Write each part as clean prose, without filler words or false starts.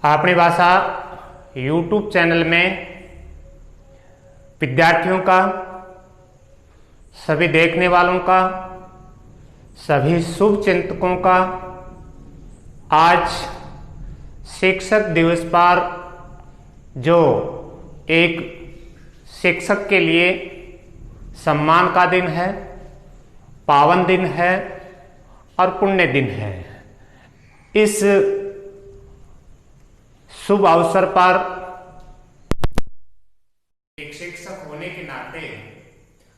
अपनी भाषा YouTube channel में विद्यार्थियों का, सभी देखने वालों का, सभी शुभ चिंतकों का आज शिक्षक दिवस पर जो एक शिक्षक के लिए सम्मान का दिन है, पावन दिन है और पुण्य दिन है। इस शुभ अवसर पर एक शिक्षक होने के नाते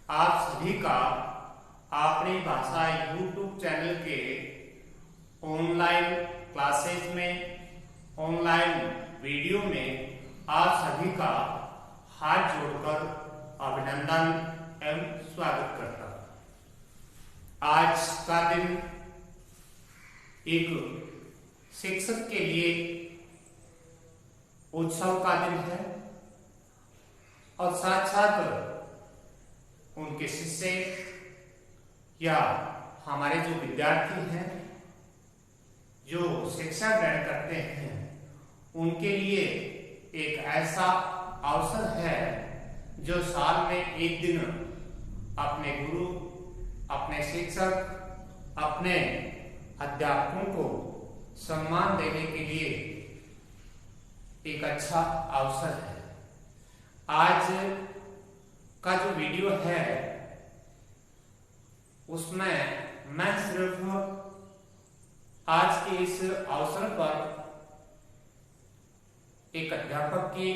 आप सभी का अपनी भाषा यूट्यूब चैनल के ऑनलाइन क्लासेस में, ऑनलाइन वीडियो में आप सभी का हाथ जोड़कर अभिनंदन एवं स्वागत करता हूं। आज का दिन एक शिक्षक के लिए उत्सव का दिन है और साथ साथ उनके शिष्य या हमारे जो विद्यार्थी हैं जो शिक्षा ग्रहण करते हैं उनके लिए एक ऐसा अवसर है जो साल में एक दिन अपने गुरु, अपने शिक्षक, अपने अध्यापकों को सम्मान देने के लिए एक अच्छा अवसर है। आज का जो वीडियो है उसमें मैं सिर्फ आज के इस अवसर पर एक अध्यापक की,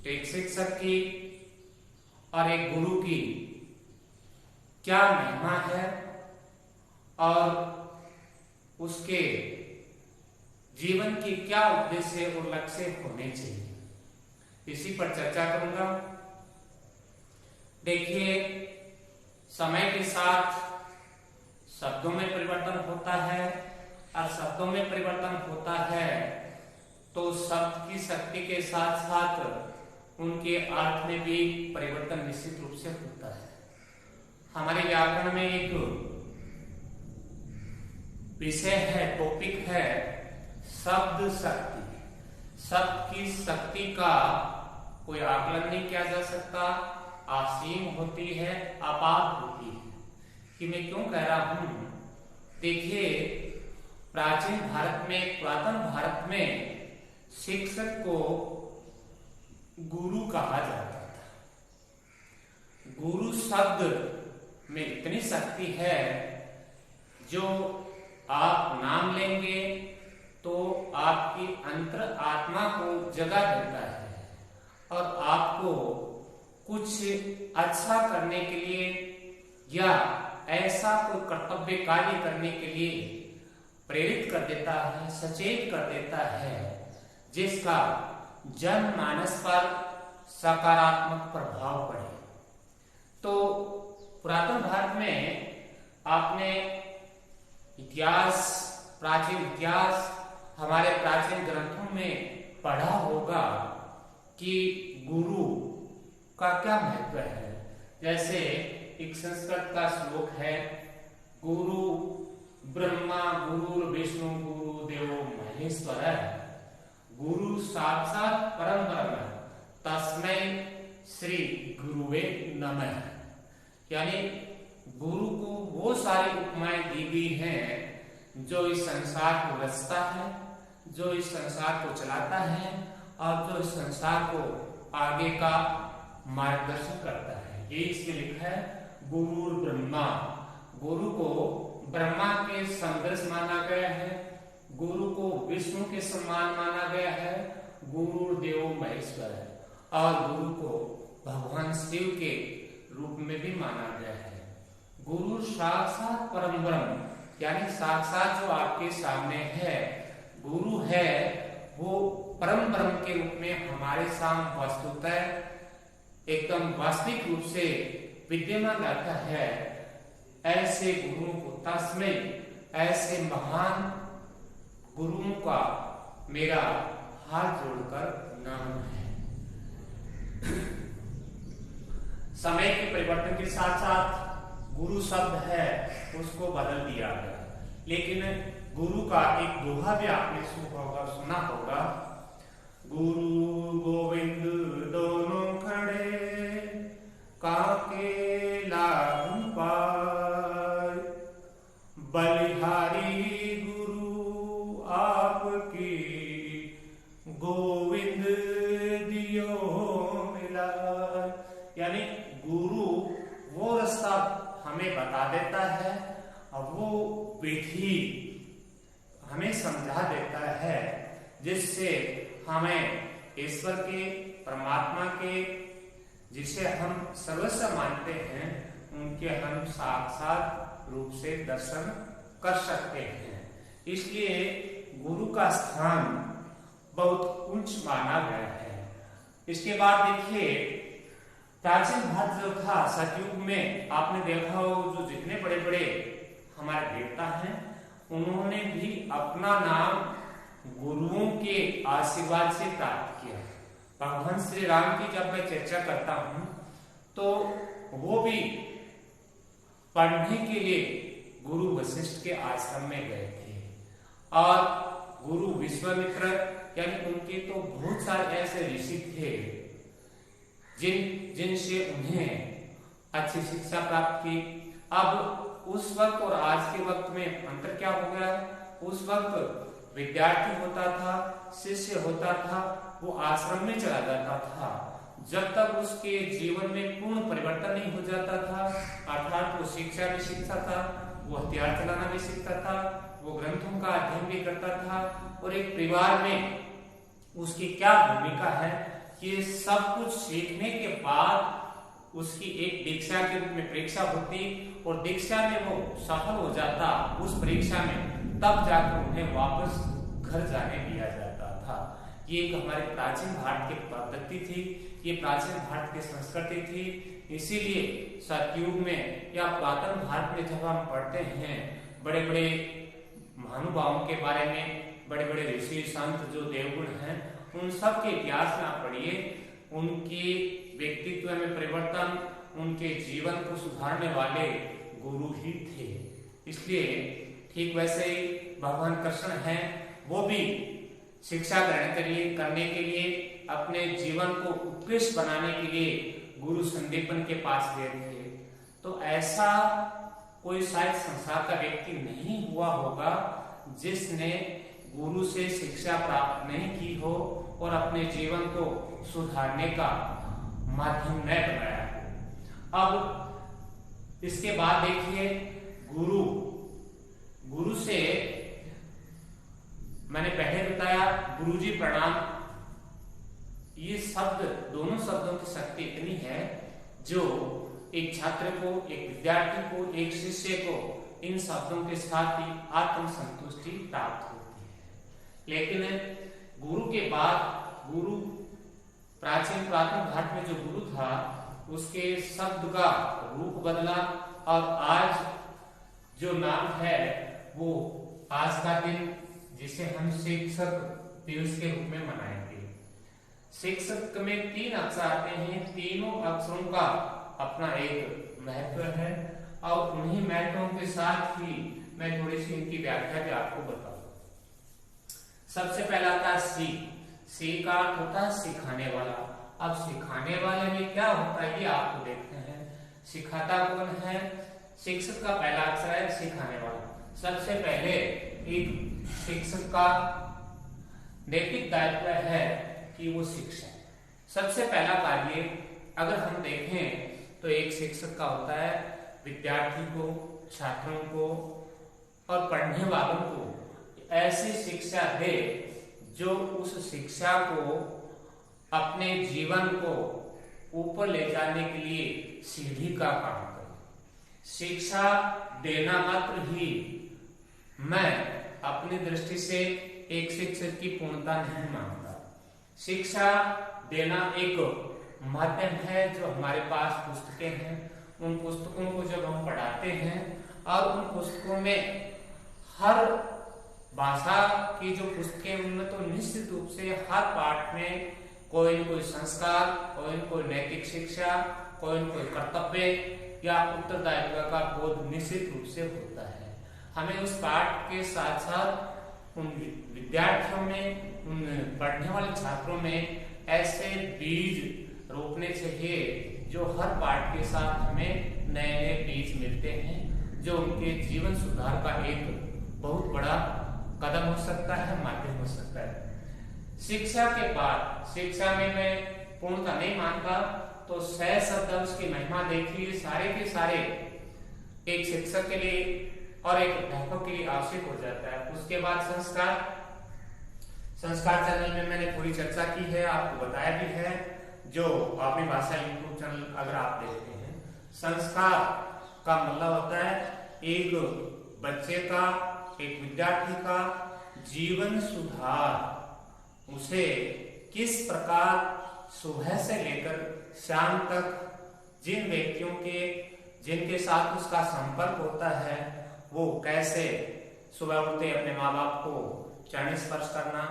एक शिक्षक की और एक गुरु की क्या महिमा है और उसके जीवन की क्या उद्देश्य और लक्ष्य होने चाहिए, इसी पर चर्चा करूंगा। देखिए, समय के साथ शब्दों में परिवर्तन होता है और शब्दों में परिवर्तन होता है तो शब्द की शक्ति के साथ साथ उनके अर्थ में भी परिवर्तन निश्चित रूप से होता है। हमारे व्याकरण में एक विषय है, टॉपिक है शब्द शक्ति। शब्द की शक्ति का कोई आकलन नहीं किया जा सकता, असीम होती है, अपार होती है। कि मैं क्यों कह रहा हूं? देखिए, प्राचीन भारत में, पुरातन भारत में शिक्षक को गुरु कहा जाता था। गुरु शब्द में इतनी शक्ति है जो आप नाम लेंगे तो आपकी अंतर आत्मा को जगा देता है और आपको कुछ अच्छा करने के लिए या ऐसा कोई कर्तव्य कार्य करने के लिए प्रेरित कर देता है, सचेत कर देता है, जिसका जनमानस पर सकारात्मक प्रभाव पड़े। तो पुरातन भारत में आपने इतिहास, प्राचीन इतिहास, हमारे प्राचीन ग्रंथों में पढ़ा होगा कि गुरु का क्या महत्व है। जैसे एक संस्कृत का श्लोक है, गुरु ब्रह्मा गुरु विष्णु गुरु देवो महेश्वर। गुरु साक्षात परम ब्रह्म तस्मै श्री गुरुवे नमः। यानी गुरु को वो सारी उपमाएं दी गई हैं जो इस संसार को रचता है, जो इस संसार को चलाता है और जो इस संसार को आगे का मार्गदर्शन करता है। ये इसमें लिखा है, गुरु ब्रह्मा। गुरु को ब्रह्मा के सदृश माना गया है, गुरु को विष्णु के समान माना गया है, गुरु देवो महेश्वर है, और गुरु को भगवान शिव के रूप में भी माना गया है। गुरु साक्षात परम ब्रह्म, यानी साक्षात जो आपके सामने है, गुरु है, वो परम ब्रह्म के रूप में हमारे सामने वस्तुतः एकदम वास्तविक रूप से विद्यमान रहता है। ऐसे गुरुओं को तस्मै, ऐसे महान गुरुओं का मेरा हाथ जोड़कर नमन है। समय के परिवर्तन के साथ साथ गुरु शब्द है उसको बदल दिया गया, लेकिन गुरु का एक दोहा भी आपने सुना होगा, गुरु गोविंद दोनों खड़े, काके लाभ पाए। बलिहारी गुरु आपकी, गोविंद दियो मिला। यानी गुरु वो रास्ता हमें बता देता है, अब वो विधि हमें समझा देता है, जिससे हमें ईश्वर के, परमात्मा के, जिसे हम सर्वस्व मानते हैं, उनके हम साक्षात रूप से दर्शन कर सकते हैं। इसलिए गुरु का स्थान बहुत उच्च माना गया है। इसके बाद देखिए, प्राचीन भारत जो था सतयुग में, आपने देखा हो जो जितने बड़े बड़े हमारे देवता हैं, उन्होंने भी अपना नाम गुरुओं के आशीर्वाद से प्राप्त किया। भगवान श्री राम की जब मैं चर्चा करता हूं तो वो भी पढ़ने के लिए गुरु वशिष्ठ के आश्रम में गए थे, और गुरु विश्वामित्र यानी उनके तो बहुत सारे ऐसे ऋषि थे जिनसे उन्हें अच्छी शिक्षा प्राप्त की। अब उस वक्त और आज के वक्त में अंतर क्या हो गया? उस वक्त विद्यार्थी होता था, शिष्य होता था, वो आश्रम में चला जाता था जब तक उसके जीवन में पूर्ण परिवर्तन नहीं हो जाता था। अर्थात वो शिक्षा भी सीखता था, वो हथियार चलाना भी सीखता था, वो ग्रंथों का अध्ययन भी करता था, और एक परिवार में उसकी क्या भूमिका है, ये सब कुछ सीखने के बाद उसकी एक दीक्षा के रूप में परीक्षा होती, और दीक्षा में वो सफल हो जाता उस परीक्षा में, तब जाकर उन्हें वापस घर जाने दिया जाता था। ये एक हमारे प्राचीन भारत की पद्धति थी, ये प्राचीन भारत की संस्कृति थी। इसीलिए सतयुग में या पुरातन भारत में जब हम पढ़ते हैं बड़े बड़े महानुभावों के बारे में, बड़े बड़े ऋषि संत जो देवगुण हैं, उन सब के इतिहास में आप पढ़िए, उनके व्यक्तित्व में परिवर्तन, उनके जीवन को सुधारने वाले गुरु ही थे। इसलिए ठीक वैसे ही भगवान कृष्ण हैं, वो भी शिक्षा ग्रहण करने के लिए, अपने जीवन को उत्कृष्ट बनाने के लिए गुरु संदीपन के पास गए थे। तो ऐसा कोई शायद संसार का व्यक्ति नहीं हुआ होगा जिसने गुरु से शिक्षा प्राप्त नहीं की हो और अपने जीवन को सुधारने का माध्यम न बनाया हो। अब इसके बाद देखिए, गुरु से मैंने पहले बताया गुरुजी प्रणाम, ये शब्द, दोनों शब्दों की शक्ति इतनी है जो एक छात्र को, एक विद्यार्थी को, एक शिष्य को इन शब्दों के साथ ही आत्म संतुष्टि प्राप्त होती है। लेकिन गुरु के बाद पुरातन भारत में जो गुरु था, उसके शब्द का रूप बदला, और आज जो नाम है वो आज का दिन जिसे हम शिक्षक दिवस के रूप में मनाएंगे। शिक्षक में 3 अक्षर आते हैं, तीनों अक्षरों का अपना एक महत्व है, और उन्हीं महत्वों के साथ ही मैं थोड़ी सी इनकी व्याख्या भी आपको बताऊं। सबसे पहला था सी का अर्थ होता है सिखाने वाला। अब सिखाने वाले में क्या होता है ये आपको देखते हैं। सिखाता कौन है? शिक्षक का पहला अक्षर है सिखाने वाला। सबसे पहले एक शिक्षक का नैतिक दायित्व है कि वो शिक्षा, सबसे पहला कार्य अगर हम देखें तो एक शिक्षक का होता है विद्यार्थी को, छात्रों को और पढ़ने वालों को ऐसी शिक्षा दे जो उस शिक्षा को, अपने जीवन को ऊपर ले जाने के लिए सीढ़ी का काम करे। शिक्षा देना मात्र ही मैं अपनी दृष्टि से एक शिक्षक की पूर्णता नहीं मानता। शिक्षा देना एक माध्यम है। जो हमारे पास पुस्तकें हैं, उन पुस्तकों को जब हम पढ़ाते हैं और उन पुस्तकों में हर भाषा की जो पुस्तकें, उनमें तो निश्चित रूप से हर पाठ में कोई न कोई संस्कार, कोई न कोई नैतिक शिक्षा, कोई न कोई कर्तव्य या उत्तरदायित्व का बोध निश्चित रूप से होता है। हमें उस पाठ के साथ साथ उन विद्यार्थियों में उन पढ़ने वाले छात्रों में ऐसे बीज रोपने चाहिए जो हर पाठ के साथ हमें नए नए बीज मिलते हैं, जो उनके जीवन सुधार का एक बहुत बड़ा कदम हो सकता है, माध्यम हो सकता है। शिक्षा के बाद, शिक्षा में मैं पूर्णता नहीं मानता, तो 6 शब्द उसकी महिमा देखिए, सारे के सारे एक शिक्षक के लिए और एक अध्यापक के लिए आवश्यक हो जाता है। उसके बाद संस्कार चैनल में मैंने पूरी चर्चा की है, आपको बताया भी है, जो अपनी भाषा यूट्यूब चैनल अगर आप देखते हैं। संस्कार का मतलब होता है एक बच्चे का, एक विद्यार्थी का जीवन सुधार, उसे किस प्रकार सुबह से लेकर शाम तक जिन व्यक्तियों के जिनके साथ उसका संपर्क होता है, वो कैसे सुबह उठते अपने माँ बाप को चरण स्पर्श करना,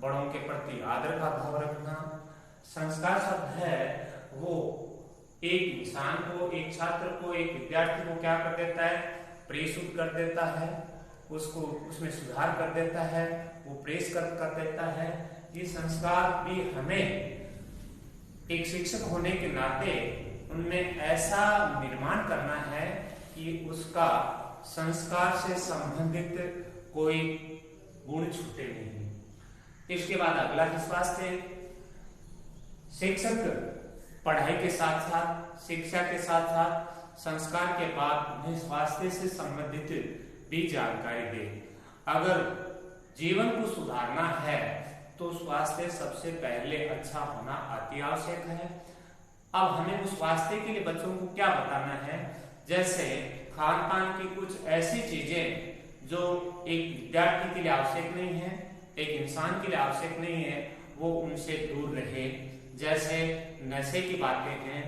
बड़ों के प्रति आदर का भाव रखना। संस्कार शब्द है वो एक इंसान को, एक छात्र को, एक विद्यार्थी को क्या कर देता है, प्रेषित कर देता है, उसको उसमें सुधार कर देता है, वो प्रेस कर देता है। ये संस्कार भी हमें एक शिक्षक होने के नाते उनमें ऐसा निर्माण करना है कि उसका संस्कार से संबंधित कोई गुण छूटे नहीं। इसके बाद अगला स्वास्थ्य। शिक्षक पढ़ाई के साथ साथ, शिक्षा के साथ साथ संस्कार के बाद उन्हें स्वास्थ्य से संबंधित भी जानकारी दे। अगर जीवन को सुधारना है तो स्वास्थ्य सबसे पहले अच्छा होना अति आवश्यक है। अब हमें उस स्वास्थ्य के लिए बच्चों को क्या बताना है, जैसे खान पान की कुछ ऐसी चीजें जो एक विद्यार्थी के लिए आवश्यक नहीं है, एक इंसान के लिए आवश्यक नहीं है, वो उनसे दूर रहे। जैसे नशे की बातें हैं,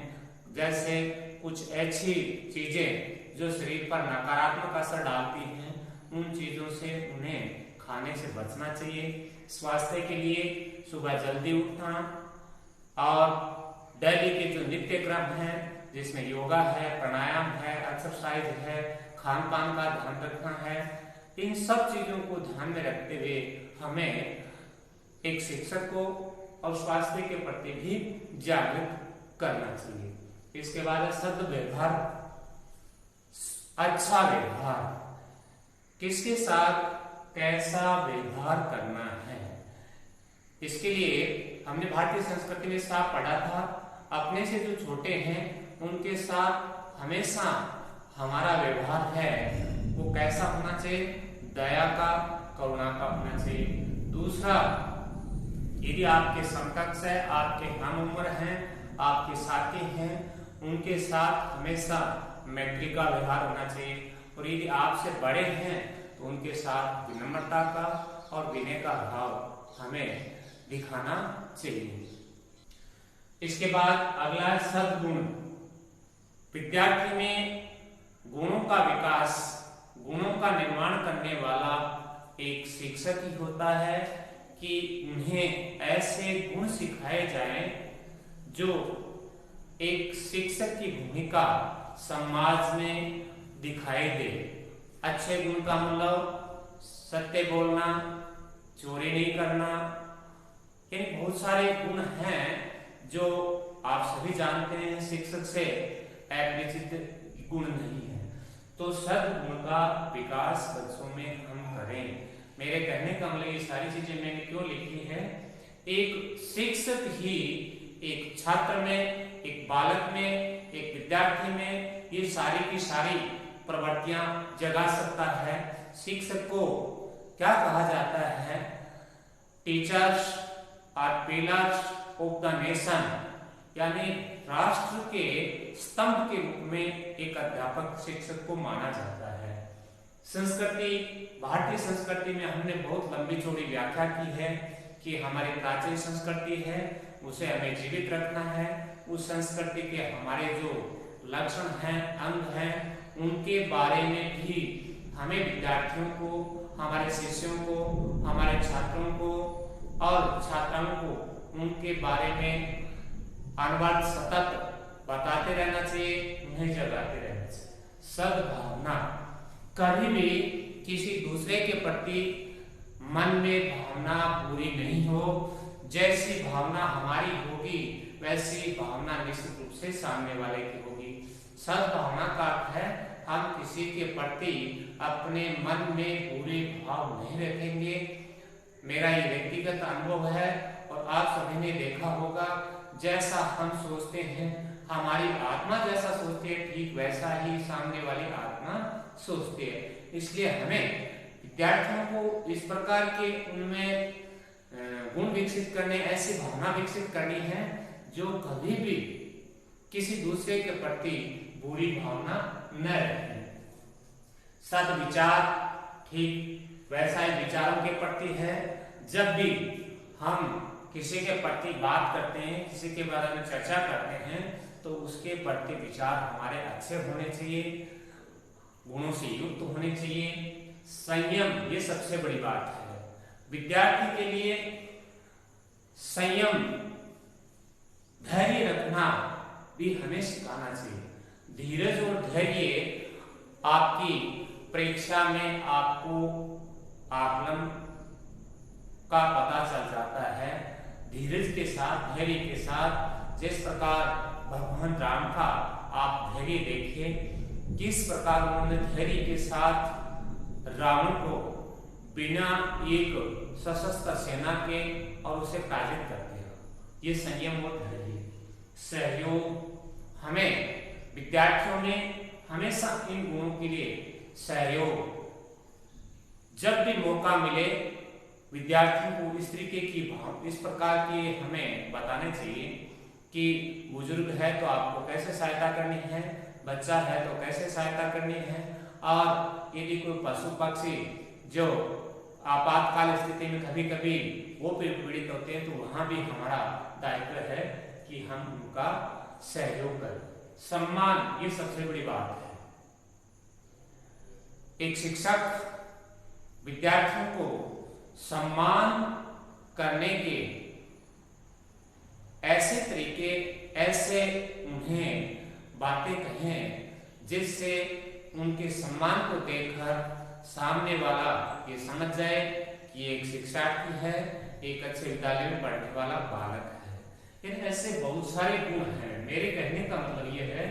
जैसे कुछ ऐसी चीजें जो शरीर पर नकारात्मक असर डालती हैं, उन चीजों से उन्हें खाने से बचना चाहिए। स्वास्थ्य के लिए सुबह जल्दी उठना और डेली के जो नित्य क्रम है, जिसमें योगा है, प्राणायाम है, एक्सरसाइज है, खान पान का ध्यान रखना है, इन सब चीजों को ध्यान में रखते हुए हमें एक शिक्षक को और स्वास्थ्य के प्रति भी जागरूक करना चाहिए। इसके बाद सद व्यवहार, अच्छा व्यवहार, किसके साथ कैसा व्यवहार करना है। इसके लिए हमने भारतीय संस्कृति में साफ पढ़ा था, अपने से जो छोटे हैं उनके साथ हमेशा हमारा व्यवहार है वो कैसा होना चाहिए, दया का, करुणा का होना चाहिए। दूसरा, यदि आपके समकक्ष है, आपके हम उम्र हैं, आपके साथी हैं, उनके साथ हमेशा मैत्री का व्यवहार होना चाहिए। और यदि आपसे बड़े हैं तो उनके साथ विनम्रता का और विनय का भाव हमें दिखाना चाहिए। इसके बाद अगला है सद्गुण। विद्यार्थी में गुणों का विकास, गुणों का निर्माण करने वाला एक शिक्षक ही होता है कि उन्हें ऐसे गुण सिखाए जाएं जो एक शिक्षक की भूमिका समाज में दिखाई दे। अच्छे गुण का मतलब सत्य बोलना, चोरी नहीं करना, यानी बहुत सारे गुण हैं जो आप सभी जानते हैं, शिक्षक से अपरिचित गुण नहीं है। तो सद्गुण का विकास बच्चों में हम करें। मेरे कहने का मतलब ये सारी चीजें मैंने क्यों लिखी है, एक शिक्षक ही एक छात्र में, एक बालक में, एक विद्यार्थी में ये सारी की सारी प्रवृत्तियां जगा सकता है। शिक्षक को क्या कहा जाता है, teachers are pillars of the nation, यानी राष्ट्र के स्तंभ के रूप में एक अध्यापक शिक्षक को माना जाता है। संस्कृति, भारतीय संस्कृति में हमने बहुत लंबी चौड़ी व्याख्या की है कि हमारी प्राचीन संस्कृति है उसे हमें जीवित रखना है। उस संस्कृति के हमारे जो लक्षण हैं, अंग हैं, उनके बारे में भी हमें विद्यार्थियों को, हमारे शिष्यों को, हमारे छात्रों को और छात्राओं को उनके बारे में अनवरत सतत बताते रहना चाहिए, उन्हें जगाते रहना चाहिए। सद्भावना, कभी भी किसी दूसरे के प्रति मन में भावना पूरी नहीं हो। जैसी भावना हमारी होगी वैसी भावना निश्चित रूप से सामने वाले की होगी। सद्भावना का अर्थ है हम किसी के प्रति अपने मन में बुरे भाव नहीं रखेंगे। मेरा ये व्यक्तिगत अनुभव है और आप सभी ने देखा होगा, जैसा हम सोचते हैं, हमारी आत्मा जैसा सोचती है, ठीक वैसा ही सामने वाली आत्मा सोचती है। इसलिए हमें विद्यार्थियों को इस प्रकार के उनमें गुण विकसित करने, ऐसी भावना विकसित करनी है जो कभी भी किसी दूसरे के प्रति बुरी भावना न रहे। सद्विचार ठीक वैसा ही विचारों के प्रति है। जब भी हम किसी के प्रति बात करते हैं, किसी के बारे में चर्चा करते हैं, तो उसके प्रति विचार हमारे अच्छे होने चाहिए, गुणों से युक्त होने चाहिए। संयम ये सबसे बड़ी बात है। विद्यार्थी के लिए संयम, धैर्य रखना भी हमें सिखाना चाहिए। धीरज और धैर्य आपकी परीक्षा में आपको आकलन का पता चल जाता है। धीरज के साथ, धैर्य के साथ, जिस प्रकार भगवान राम का आप धैर्य देखिए, किस प्रकार उन्होंने धैर्य के साथ रावण को बिना एक सशस्त्र सेना के और उसे पराजित करते हैं। ये संयम और धैर्य, सहयोग, हमें विद्यार्थियों में हमेशा इन गुणों के लिए सहयोग, जब भी मौका मिले विद्यार्थियों को इस तरीके की भाव, इस प्रकार के हमें बताने चाहिए कि बुजुर्ग है तो आपको कैसे सहायता करनी है, बच्चा है तो कैसे सहायता करनी है, और यदि कोई पशु पक्षी जो आपातकाल स्थिति में कभी कभी वो पीड़ित होते हैं, तो वहां भी हमारा दायित्व है कि हम उनका सहयोग करें। सम्मान ये सबसे बड़ी बात है। एक शिक्षक विद्यार्थियों को सम्मान करने के ऐसे तरीके, ऐसे उन्हें बातें कहें जिससे उनके सम्मान को देखकर सामने वाला ये समझ जाए कि एक शिक्षार्थी है, एक अच्छे विद्यालय में पढ़ने वाला बालक है। इन ऐसे बहुत सारे गुण हैं। मेरे कहने का मतलब ये है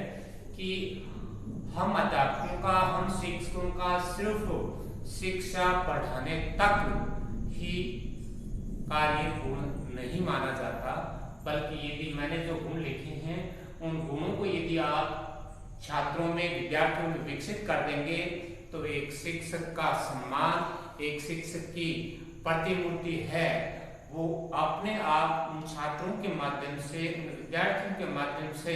कि हम अध्यापकों का, हम शिक्षकों का सिर्फ शिक्षा पढ़ाने तक ही कार्य गुण नहीं माना जाता, बल्कि यदि मैंने जो गुण लिखे हैं उन गुणों को यदि आप छात्रों में, विद्यार्थियों में विकसित कर देंगे तो एक शिक्षक का सम्मान, एक शिक्षक की प्रतिमूर्ति है, वो अपने आप उन छात्रों के माध्यम से, उन विद्यार्थियों के माध्यम से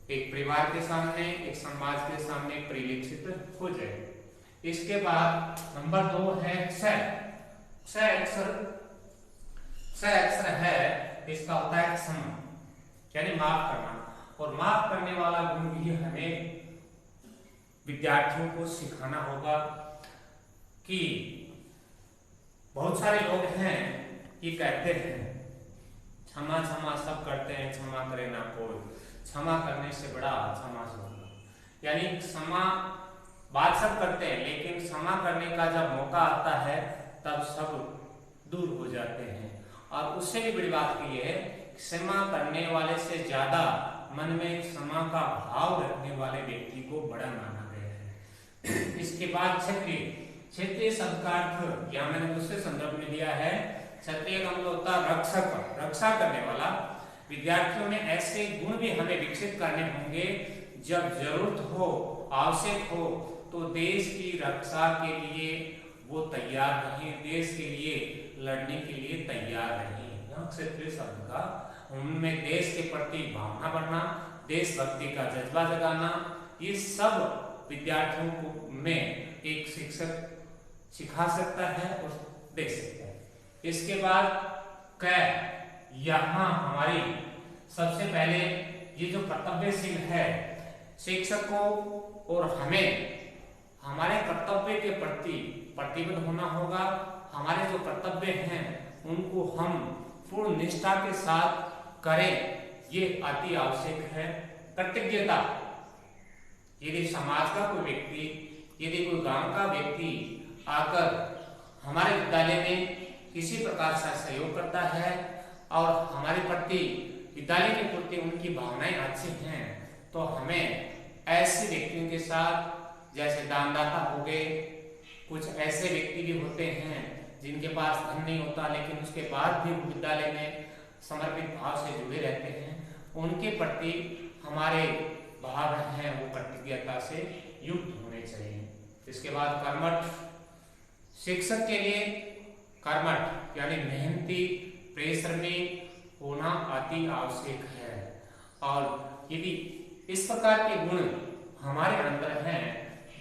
एक परिवार के सामने, एक समाज के सामने परिलक्षित हो जाए। इसके बाद नंबर 2 है क्षय अक्षर है, इसका होता है क्षमा, यानी माफ करना, और माफ करने वाला गुण भी हमें विद्यार्थियों को सिखाना होगा। कि बहुत सारे लोग हैं कि कहते हैं क्षमा क्षमा सब करते हैं, क्षमा करे ना कोई, क्षमा करने से बड़ा क्षमा होगा, यानी क्षमा बात सब करते हैं, लेकिन क्षमा करने का जब मौका आता है तब सब दूर हो जाते हैं। और उससे भी बड़ी बात की है, क्षमा करने वाले से ज्यादा मन में क्षमा का भाव रखने वाले व्यक्ति को बड़ा माना गया है। इसके बाद क्षेत्रीय शब्द का अर्थ या मैंने दूसरे संदर्भ में दिया है, क्षत्रिय का मतलब होता है रक्षक, रक्षा करने वाला। विद्यार्थियों में ऐसे गुण भी हमें विकसित करने होंगे, जब जरूरत हो, आवश्यक हो, तो देश की रक्षा के लिए वो तैयार रहें, देश के लिए लड़ने के लिए तैयार रहें। क्षेत्रीय शब्द का उनमें देश के प्रति भावना बढ़ना, देशभक्ति का जज्बा जगाना, ये सब विद्यार्थियों को में एक शिक्षक सिखा सकता है और दे सकता है। इसके बाद यहाँ हमारी सबसे पहले ये जो कर्तव्यशील है, शिक्षकों और हमें हमारे कर्तव्य के प्रति प्रतिबद्ध होना होगा। हमारे जो कर्तव्य हैं उनको हम पूर्ण निष्ठा के साथ करें, ये अति आवश्यक है। कृतज्ञता, यदि समाज का कोई व्यक्ति, यदि कोई गांव का व्यक्ति आकर हमारे विद्यालय में किसी प्रकार से सहयोग करता है और हमारे प्रति विद्यालय के प्रति उनकी भावनाएं अच्छी हैं, तो हमें ऐसे व्यक्तियों के साथ, जैसे दानदाता हो गए, कुछ ऐसे व्यक्ति भी होते हैं जिनके पास धन नहीं होता लेकिन उसके बाद भी विद्यालय में समर्पित भाव से जुड़े रहते हैं, उनके प्रति हमारे भाव हैं वो कृतज्ञता से युक्त होने चाहिए। इसके बाद कर्मठ, शिक्षक के लिए कर्मठ यानी मेहनती, परिश्रमी होना अति आवश्यक है। और यदि इस प्रकार के गुण हमारे अंदर हैं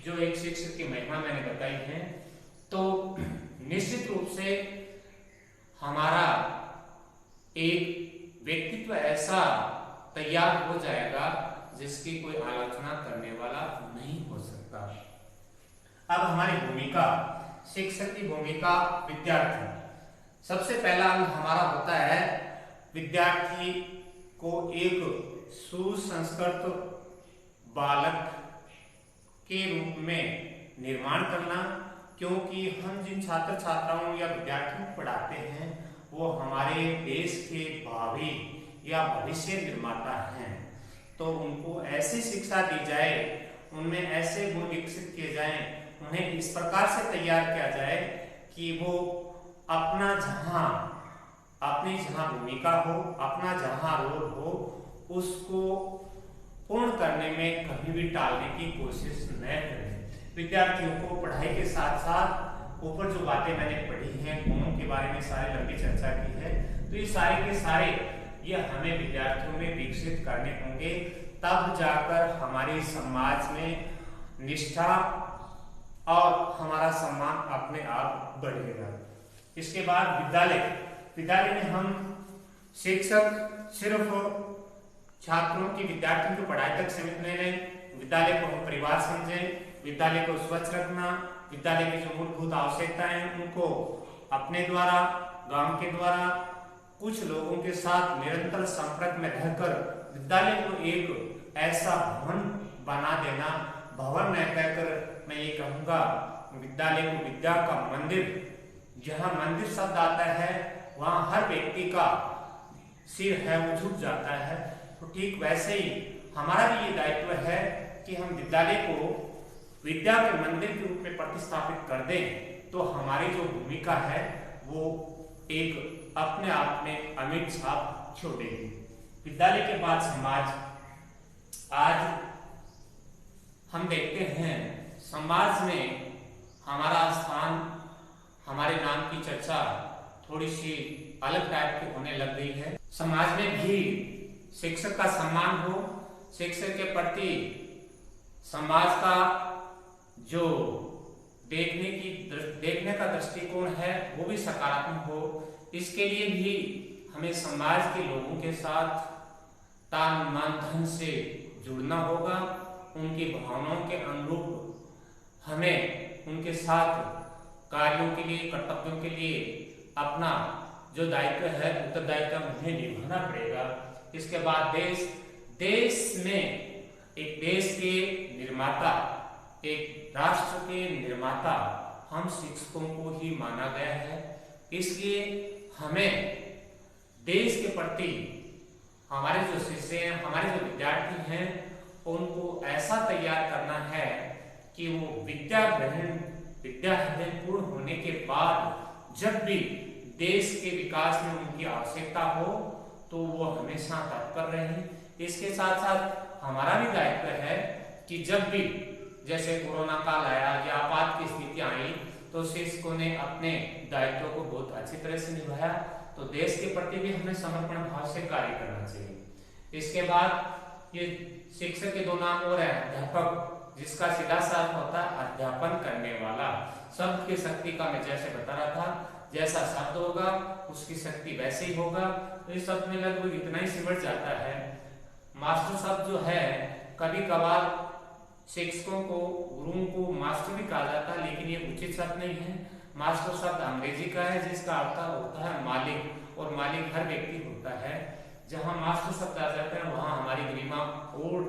जो एक शिक्षक की महिमा मैंने बताई है, तो निश्चित रूप से हमारा एक व्यक्तित्व ऐसा तैयार हो जाएगा जिसकी कोई आलोचना करने वाला नहीं हो सकता। अब हमारी भूमिका, शिक्षक की भूमिका विद्यार्थी। सबसे पहला अंग हमारा होता है विद्यार्थी को एक सुसंस्कृत बालक के रूप में निर्माण करना, क्योंकि हम जिन छात्र छात्राओं या विद्यार्थियों को पढ़ाते हैं वो हमारे देश के भावी या भविष्य निर्माता हैं, तो उनको ऐसी शिक्षा दी जाए, उनमें ऐसे गुण विकसित किए जाएं, उन्हें इस प्रकार से तैयार किया जाए कि वो अपनी जहां भूमिका हो, अपना जहां रोल हो, उसको पूर्ण करने में कभी भी टालने की कोशिश न करें। विद्यार्थियों को पढ़ाई के साथ साथ ऊपर जो बातें मैंने पढ़ी हैं, गुणों के बारे में सारी लंबी चर्चा की है, तो ये सारे के सारे ये हमें विद्यार्थियों में विकसित करने होंगे, तब जाकर हमारे समाज में निष्ठा और हमारा सम्मान अपने आप बढ़ेगा। इसके बाद विद्यालय में हम शिक्षक सिर्फ छात्रों की, विद्यार्थियों की पढ़ाई तक सीमित नहीं रहे, विद्यालय को हम परिवार समझें, विद्यालय को स्वच्छ रखना, विद्यालय की जो मूलभूत आवश्यकताएं हैं उनको अपने द्वारा, गांव के द्वारा, कुछ लोगों के साथ निरंतर संपर्क में रहकर विद्यालय को एक ऐसा भवन बना देना, भवन न कहकर मैं ये कहूँगा विद्यालय को विद्या का मंदिर, जहाँ मंदिर शब्द आता है वहाँ हर व्यक्ति का सिर है वो झुक जाता है, तो ठीक वैसे ही हमारा भी ये दायित्व है कि हम विद्यालय को विद्या के मंदिर के रूप में प्रतिस्थापित कर दें, तो हमारी जो भूमिका है वो एक अपने आप में अमिट छाप छोड़ेगी। विद्यालय के बाद समाज। आज हम देखते हैं समाज में हमारा स्थान, हमारे नाम की चर्चा थोड़ी सी अलग टाइप की होने लग गई है। समाज में भी शिक्षक का सम्मान हो, शिक्षक के प्रति समाज का जो देखने का दृष्टिकोण है वो भी सकारात्मक हो, इसके लिए भी हमें समाज के लोगों के साथ तान मान धन से जुड़ना होगा। उनकी भावनाओं के अनुरूप हमें उनके साथ कार्यों के लिए, कर्तव्यों के लिए अपना जो दायित्व है, उत्तरदायित्व उन्हें निभाना पड़ेगा। इसके बाद देश में एक देश के निर्माता, एक राष्ट्र के निर्माता हम शिक्षकों को ही माना गया है, इसलिए हमें देश के प्रति हमारे जो शिष्य हैं, हमारे जो विद्यार्थी हैं, उनको ऐसा तैयार करना है कि वो विद्या हृदय पूर्ण होने के बाद जब भी देश के विकास में उनकी आवश्यकता हो तो वो हमेशा तत्पर रहें। इसके साथ साथ हमारा भी दायित्व है कि जब भी जैसे कोरोना काल आया या आपात की स्थिति आई तो शिक्षकों ने अपने दायित्व को बहुत अच्छी तरह से निभाया, तो देश के प्रति भी हमें समर्पण भाव से कार्य करना चाहिए। इसके बाद ये शिक्षक के दो नाम और है, अध्यापक, जिसका सीधा साथ होता है अध्यापन करने वाला। शब्द की शक्ति का मैं जैसे बता रहा था, जैसा शब्द होगा उसकी शक्ति वैसे ही होगा। तो इस शब्द में लगभग इतना ही सिमट जाता है। मास्टर शब्द जो है, कभी कभार शिक्षकों को, गुरुओं को मास्टर भी कहा जाता है, लेकिन ये उचित शब्द नहीं है। मास्टर शब्द अंग्रेजी का है जिसका अर्थ होता है मालिक, और मालिक हर व्यक्ति होता है। जहां मास्टर शब्द आ जाता है वहां हमारी गरिमा और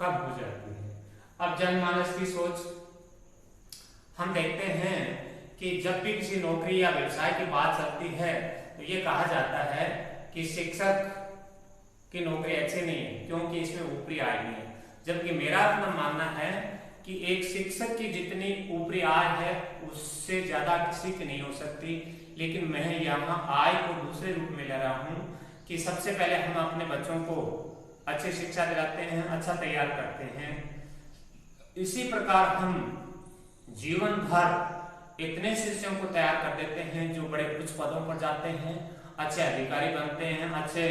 कम हो जाती है। अब जनमानस की सोच, हम देखते हैं कि जब भी किसी नौकरी या व्यवसाय की बात चलती है तो ये कहा जाता है कि शिक्षक की नौकरी अच्छी नहीं है क्योंकि इसमें ऊपरी आय नहीं है। जबकि मेरा अपना मानना है कि एक शिक्षक की जितनी ऊपरी आय है उससे ज्यादा किसी की नहीं हो सकती। लेकिन मैं यहाँ आय को दूसरे रूप में ले रहा हूँ कि सबसे पहले हम अपने बच्चों को अच्छी शिक्षा दिलाते हैं, अच्छा तैयार करते हैं। इसी प्रकार हम जीवन भर इतने शिष्यों को तैयार कर देते हैं जो बड़े उच्च पदों पर जाते हैं, अच्छे अधिकारी बनते हैं, अच्छे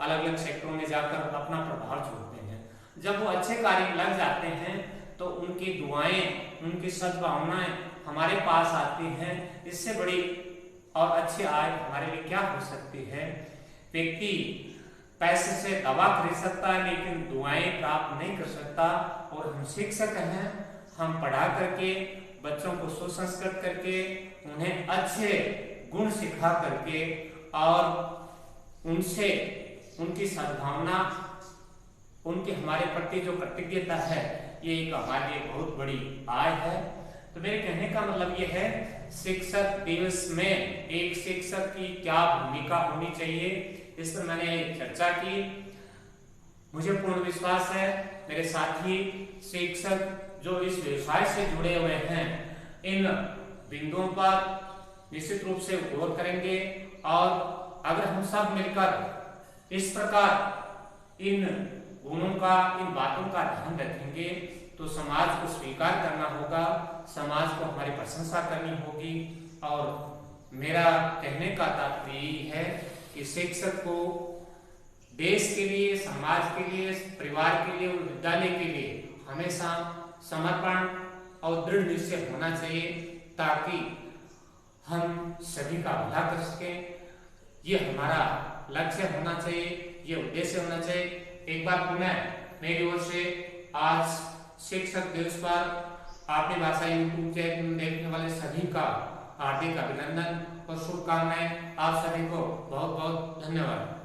अलग अलग क्षेत्रों में जाकर अपना प्रभाव छोड़ते हैं। जब वो अच्छे कार्य में लग जाते हैं तो उनकी दुआएं, उनकी सद्भावनाएं हमारे पास आती हैं। इससे बड़ी और अच्छी आय हमारे लिए क्या हो सकती है। व्यक्ति पैसे से दवा खरीद सकता है लेकिन दुआएं प्राप्त नहीं कर सकता। और हम शिक्षक हैं, हम पढ़ा करके बच्चों को सुसंस्कृत करके उन्हें अच्छे गुण सिखा करके और उनसे उनकी सद्भावना, उनकी हमारे प्रति जो प्रतिज्ञता है, ये एक हमारे लिए बहुत बड़ी आय है। तो मेरे कहने का मतलब ये है शिक्षक दिवस में एक शिक्षक की क्या भूमिका होनी चाहिए, इस पर मैंने चर्चा की। मुझे पूर्ण विश्वास है मेरे साथी शिक्षक जो इस व्यवसाय से जुड़े हुए हैं इन बिंदुओं पर निश्चित रूप से गौर करेंगे। और अगर हम सब मिलकर इस प्रकार इन गुणों का, इन बातों का ध्यान रखेंगे तो समाज को स्वीकार करना होगा, समाज को हमारी प्रशंसा करनी होगी। और मेरा कहने का तात्पर्य यही है कि शिक्षक को देश के लिए, समाज के लिए, परिवार के लिए और विद्यालय के लिए हमेशा समर्पण और दृढ़ निश्चय होना चाहिए ताकि हम सभी का भला कर सकें। ये हमारा लक्ष्य होना चाहिए, ये उद्देश्य होना चाहिए। एक बार पुनः मेरी ओर से आज शिक्षक दिवस पर अपनी भाषा यूट्यूब चैनल देखने वाले सभी का हार्दिक अभिनंदन और शुभकामनाएं। आप सभी को बहुत बहुत धन्यवाद।